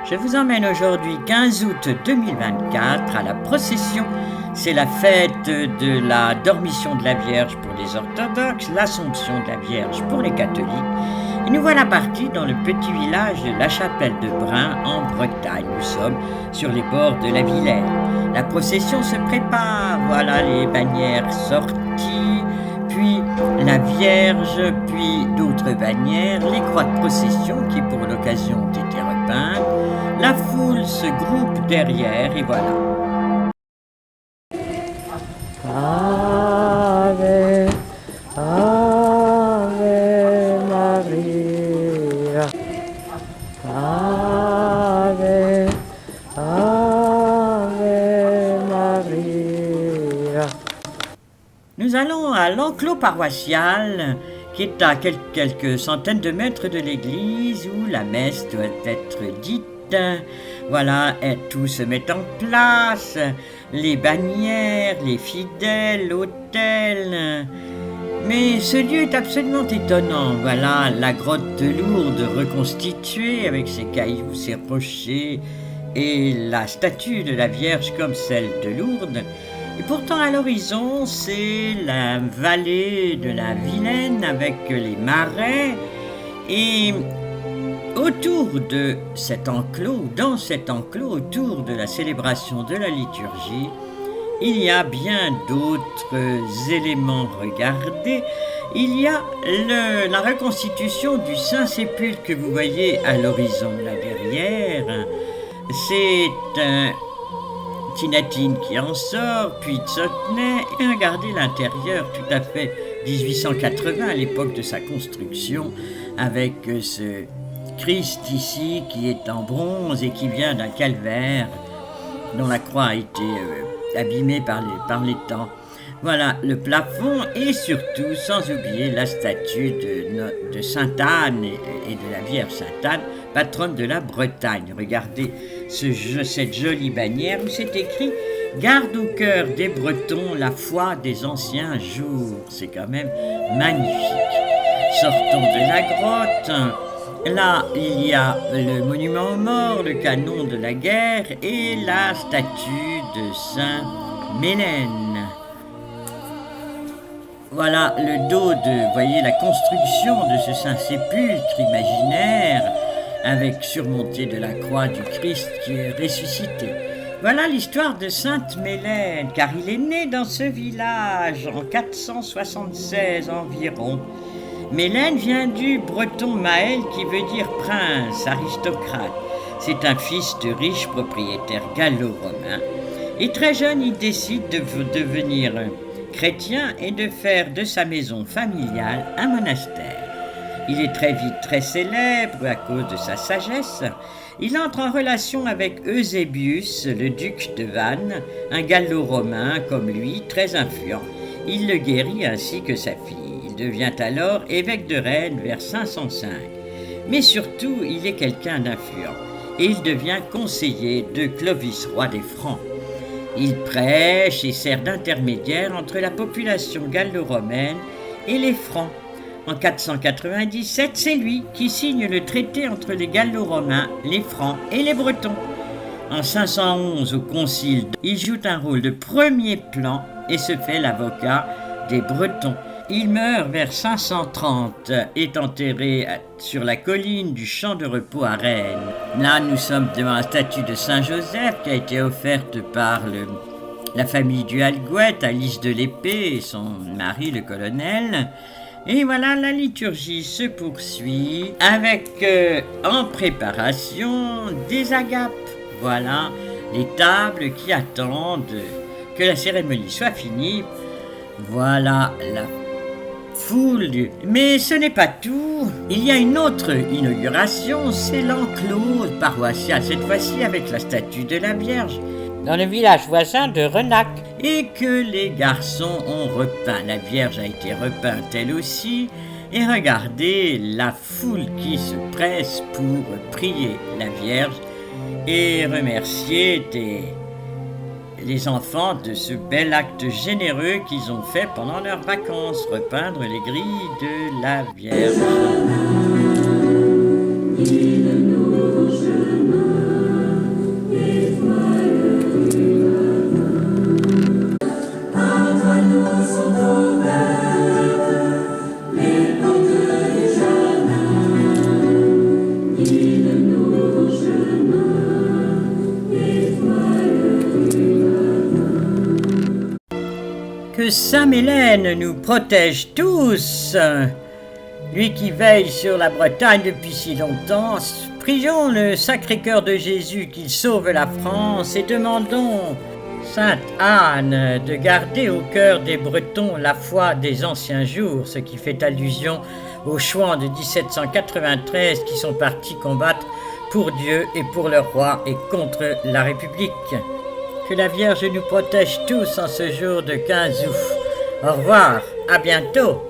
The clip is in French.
Je vous emmène aujourd'hui 15 août 2024 à la procession. C'est la fête de la Dormition de la Vierge pour les orthodoxes, l'Assomption de la Vierge pour les catholiques. Et nous voilà partis dans le petit village de la Chapelle de Brin en Bretagne. Nous sommes sur les bords de la Vilaine. La procession se prépare, voilà les bannières sorties, puis la Vierge, puis d'autres bannières, les croix de procession qui pour l'occasion ont été repeintes. La foule se groupe derrière et voilà. Ave, Ave Maria, Ave, Ave Maria. Nous allons à l'enclos paroissial qui est à quelques centaines de mètres de l'église où la messe doit être dite. Voilà, et tout se met en place, les bannières, les fidèles, l'autel. Mais ce lieu est absolument étonnant. Voilà, la grotte de Lourdes reconstituée avec ses cailloux, ses rochers et la statue de la Vierge comme celle de Lourdes. Et pourtant à l'horizon, c'est la vallée de la Vilaine avec les marais et autour de cet enclos, dans cet enclos, autour de la célébration de la liturgie, il y a bien d'autres éléments regardés. Il y a la reconstitution du Saint-Sépulcre que vous voyez à l'horizon là derrière. C'est un Tinatine qui en sort, puis Tsotenay, et regardez l'intérieur tout à fait 1880 à l'époque de sa construction avec ce Christ ici qui est en bronze et qui vient d'un calvaire dont la croix a été abîmée par les temps. Voilà le plafond et surtout sans oublier la statue de Sainte Anne et de la Vierge Sainte Anne, patronne de la Bretagne. Regardez cette jolie bannière où c'est écrit « Garde au cœur des Bretons la foi des anciens jours ». C'est quand même magnifique. Sortons de la grotte. Là, il y a le monument aux morts, le canon de la guerre et la statue de Saint Mélène. Voilà le dos vous voyez, la construction de ce Saint-Sépulcre imaginaire avec surmonté de la croix du Christ qui est ressuscité. Voilà l'histoire de Sainte Mélène, car il est né dans ce village en 476 environ. Mélène vient du breton Maël qui veut dire prince, aristocrate. C'est un fils de riche propriétaire gallo-romain. Et très jeune, il décide de devenir chrétien et de faire de sa maison familiale un monastère. Il est très vite très célèbre à cause de sa sagesse. Il entre en relation avec Eusébius, le duc de Vannes, un gallo-romain comme lui, très influent. Il le guérit ainsi que sa fille. Il devient alors évêque de Rennes vers 505. Mais surtout, il est quelqu'un d'influent et il devient conseiller de Clovis, roi des Francs. Il prêche et sert d'intermédiaire entre la population gallo-romaine et les Francs. En 497, c'est lui qui signe le traité entre les gallo-romains, les Francs et les Bretons. En 511, au concile, il joue un rôle de premier plan et se fait l'avocat des Bretons. Il meurt vers 530, est enterré sur la colline du Champ de Repos à Rennes. Là, nous sommes devant la statue de Saint-Joseph qui a été offerte par la famille du Halgouët à Lys de l'Épée et son mari, le colonel. Et voilà, la liturgie se poursuit avec en préparation des agapes. Voilà les tables qui attendent que la cérémonie soit finie. Voilà la foule. Mais ce n'est pas tout. Il y a une autre inauguration, c'est l'enclos paroissial, cette fois-ci avec la statue de la Vierge, dans le village voisin de Renac, et que les garçons ont repeint. La Vierge a été repeinte elle aussi. Et regardez la foule qui se presse pour prier la Vierge et remercier les enfants de ce bel acte généreux qu'ils ont fait pendant leurs vacances, repeindre les grilles de la Vierge. de Sainte-Mélène nous protège tous. Lui qui veille sur la Bretagne depuis si longtemps, prions le Sacré-Cœur de Jésus qu'il sauve la France et demandons Sainte Anne de garder au cœur des Bretons la foi des anciens jours, ce qui fait allusion aux Chouans de 1793 qui sont partis combattre pour Dieu et pour le roi et contre la République. Que la Vierge nous protège tous en ce jour de 15 août. Au revoir, à bientôt.